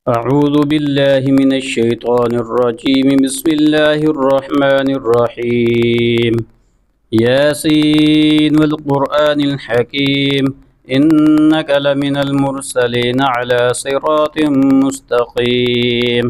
أعوذ بالله من الشيطان الرجيم. بسم الله الرحمن الرحيم. ياسين والقرآن الحكيم إنك لمن المرسلين على صراط مستقيم.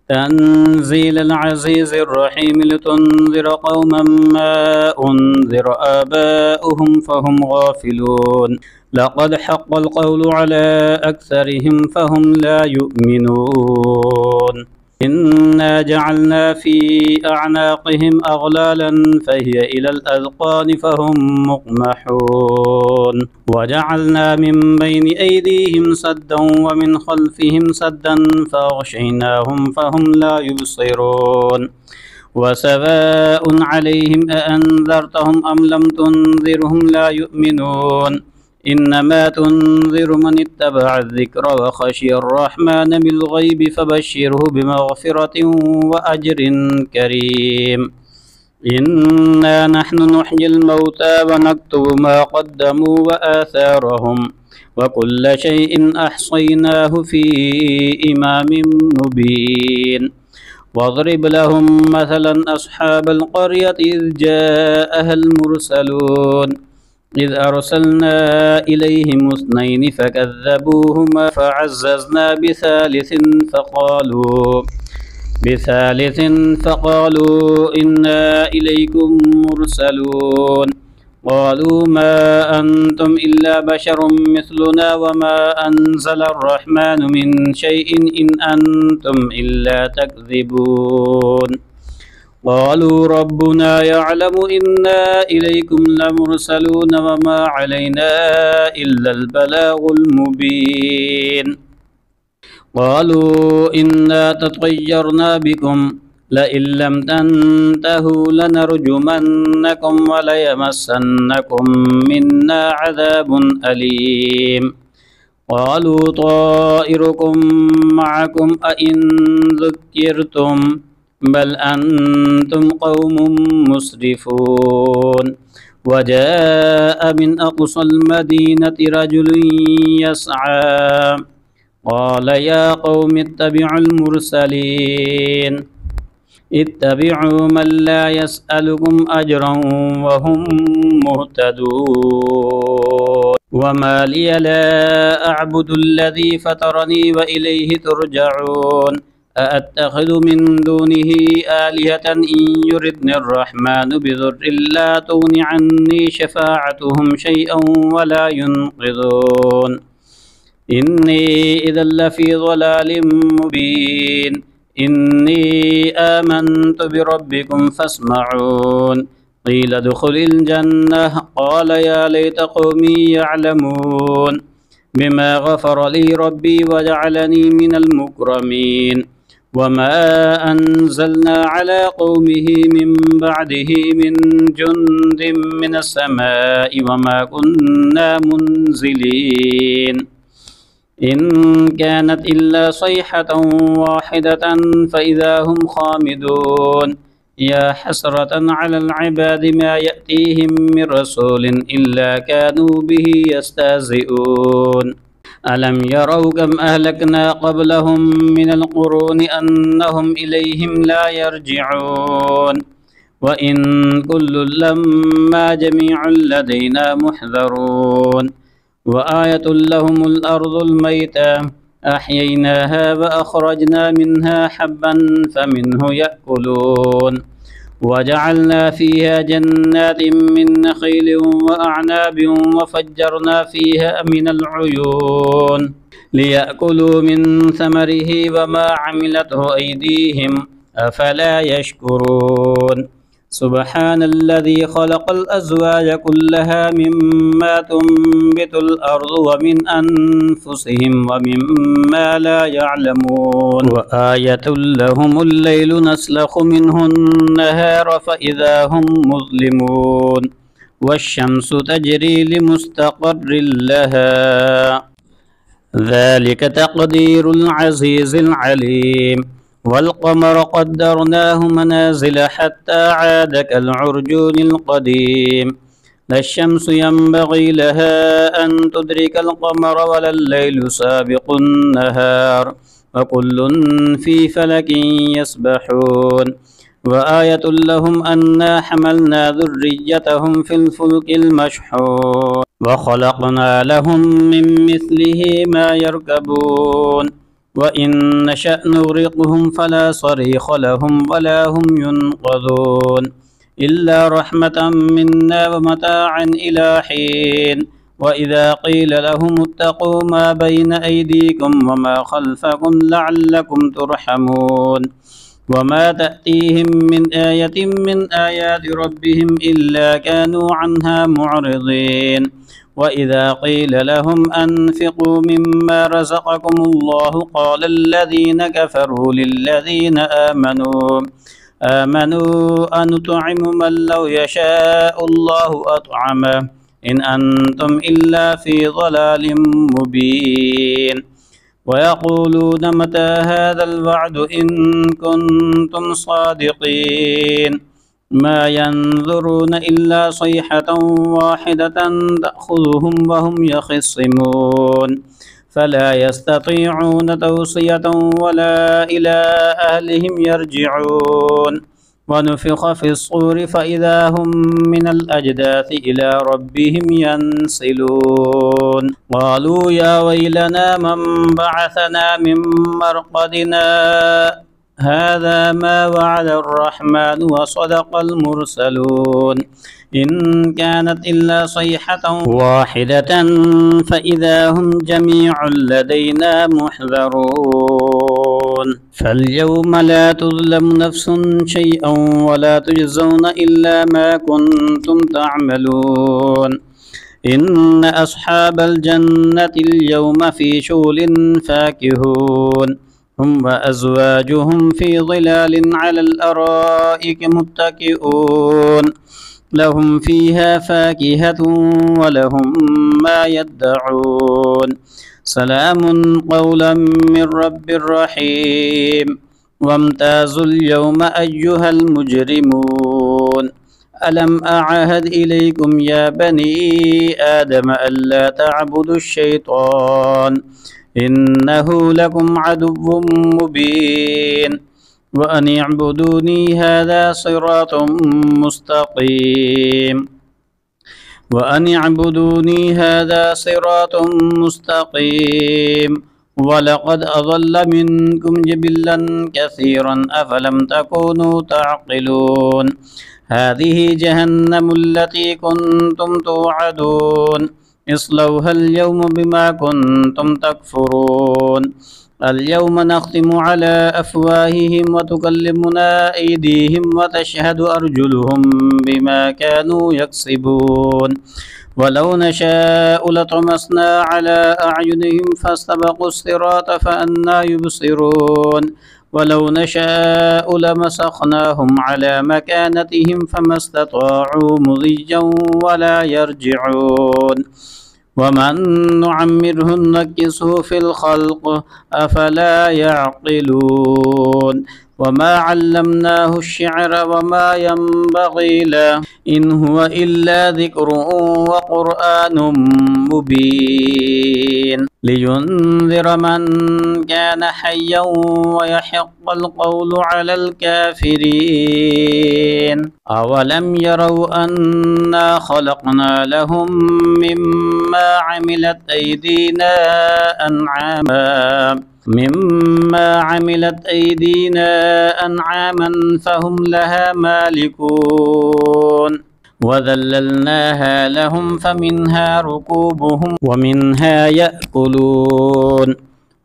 تنزيل العزيز الرحيم لتنذر قوما ما أنذر آباؤهم فهم غافلون. لقد حق القول على أكثرهم فهم لا يؤمنون. إنا جعلنا في أعناقهم أغلالا فهي إلى الأذقان فهم مقمحون. وجعلنا من بين أيديهم سدا ومن خلفهم سدا فأغشيناهم فهم لا يبصرون. وسواء عليهم أأنذرتهم أم لم تنذرهم لا يؤمنون. إنما تنذر من اتبع الذكر وخشي الرحمن بالغيب فبشره بمغفرة وأجر كريم. إنا نحن نحيي الموتى ونكتب ما قدموا وآثارهم وكل شيء أحصيناه في إمام مبين. واضرب لهم مثلا أصحاب القرية إذ جاءها المرسلون إذ أرسلنا إليهم اثنين فكذبوهما فعززنا بثالث فقالوا إنا إليكم مرسلون. قالوا ما أنتم إلا بشر مثلنا وما أنزل الرحمن من شيء إن أنتم إلا تكذبون. قالوا ربنا يعلم إنا إليكم لمرسلون وما علينا إلا البلاغ المبين. قالوا إنا تطيرنا بكم لئن لم تنتهوا لنرجمنكم وليمسنكم منا عذاب أليم. قالوا طائركم معكم أئن ذكرتم بل أنتم قوم مسرفون. وجاء من أقصى المدينة رجل يسعى قال يا قوم اتبعوا المرسلين اتبعوا من لا يسألكم أجرا وهم مهتدون. وما لي لا أعبد الذي فطرني وإليه ترجعون. أأتخذ من دونه آلهة إن يردني الرحمن بضر لا تغن عني شفاعتهم شيئا ولا ينقذون. إني إذا لفي ضلال مبين. إني آمنت بربكم فاسمعون. قيل ادخل الجنة قال يا ليت قومي يعلمون بما غفر لي ربي وجعلني من المكرمين. وما أنزلنا على قومه من بعده من جند من السماء وما كنا منزلين. إن كانت إلا صيحة واحدة فإذا هم خامدون. يا حسرة على العباد ما يأتيهم من رسول إلا كانوا به يستهزئون. ألم يروا كم أهلكنا قبلهم من القرون أنهم إليهم لا يرجعون. وإن كل لما جميع لدينا محذرون. وآية لهم الأرض الميتة أحييناها وأخرجنا منها حبا فمنه يأكلون. وجعلنا فيها جنات من نخيل وأعناب وفجرنا فيها من العيون ليأكلوا من ثمره وما عملته أيديهم أفلا يشكرون. سبحان الذي خلق الأزواج كلها مما تنبت الأرض ومن أنفسهم ومما لا يعلمون. وآية لهم الليل نسلخ منه النهار فإذا هم مظلمون. والشمس تجري لمستقر لها ذلك تقدير العزيز العليم. والقمر قدرناه منازل حتى عاد كالعرجون القديم. لا الشمس ينبغي لها أن تدرك القمر ولا الليل سابق النهار وكل في فلك يسبحون وآية لهم أنا حملنا ذريتهم في الفلك المشحون وخلقنا لهم من مثله ما يركبون وإن نشأ نغرقهم فلا صريخ لهم ولا هم ينقذون إلا رحمة منا ومتاعا إلى حين وإذا قيل لهم اتقوا ما بين أيديكم وما خلفكم لعلكم ترحمون وما تأتيهم من آية من آيات ربهم إلا كانوا عنها معرضين وإذا قيل لهم أنفقوا مما رزقكم الله قال الذين كفروا للذين آمنوا أنطعم من لو يشاء الله أطعمه إن أنتم إلا في ضلال مبين ويقولون متى هذا الوعد إن كنتم صادقين ما ينظرون إلا صيحة واحدة تأخذهم وهم يخصمون فلا يستطيعون توصية ولا إلى أهلهم يرجعون ونفخ في الصور فإذا هم من الأجداث إلى ربهم ينسلون قالوا يا ويلنا من بعثنا من مرقدنا هذا ما وعد الرحمن وصدق المرسلون إن كانت إلا صيحة واحدة فإذا هم جميع لدينا محذرون فاليوم لا تظلم نفس شيئا ولا تجزون إلا ما كنتم تعملون إن أصحاب الجنة اليوم في شغل فاكهون هم وأزواجهم في ظلال على الأرائك متكئون لهم فيها فاكهة ولهم ما يدعون سلام قولا من رب رحيم وامتازوا اليوم أيها المجرمون ألم أعهد إليكم يا بني آدم ألا تعبدوا الشيطان إنه لكم عدو مبين وأن اعبدوني هذا صراط مستقيم ولقد أضل منكم جبلا كثيرا أفلم تكونوا تعقلون هذه جهنم التي كنتم توعدون اصلوها اليوم بما كنتم تكفرون اليوم نختم على أفواههم وتكلمنا أيديهم وتشهد أرجلهم بما كانوا يكسبون ولو نشاء لطمسنا على أعينهم فاستبقوا الصراط فأنى يبصرون ولو نشاء لمسخناهم على مكانتهم فما استطاعوا مضيا ولا يرجعون ومن نعمره نكسه في الخلق أفلا يعقلون وما علمناه الشعر وما ينبغي له إن هو إلا ذكر وقرآن مبين لينذر من كان حيا ويحق القول على الكافرين أولم يروا أنا خلقنا لهم مما عملت أيدينا أنعاما فهم لها مالكون وذللناها لهم فمنها ركوبهم ومنها يأكلون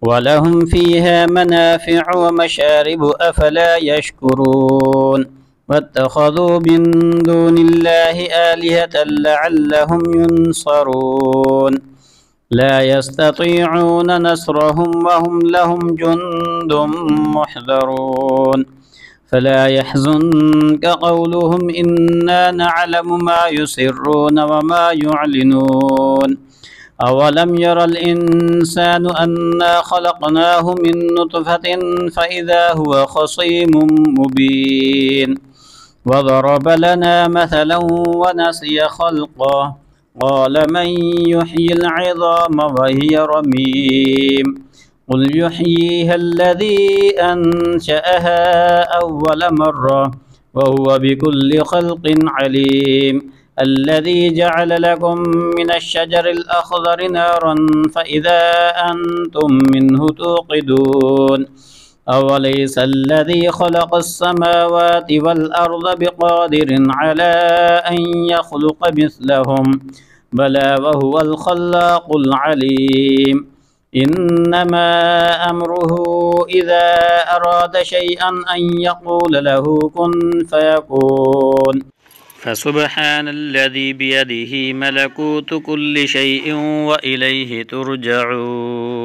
ولهم فيها منافع ومشارب أفلا يشكرون واتخذوا من دون الله آلهة لعلهم ينصرون لا يستطيعون نصرهم وهم لهم جند محضرون فلا يحزنك قولهم إنا نعلم ما يسرون وما يعلنون أولم ير الإنسان أنا خلقناه من نطفة فإذا هو خصيم مبين وضرب لنا مثلا ونسي خلقه قال من يحيي العظام وهي رميم قل يحييها الذي أنشأها أول مرة وهو بكل خلق عليم الذي جعل لكم من الشجر الأخضر نارا فإذا أنتم منه توقدون أوليس الذي خلق السماوات والأرض بقادر على أن يخلق مثلهم بلى وهو الخلاق العليم إنما أمره إذا أراد شيئا أن يقول له كن فيكون فسبحان الذي بيده ملكوت كل شيء وإليه ترجعون.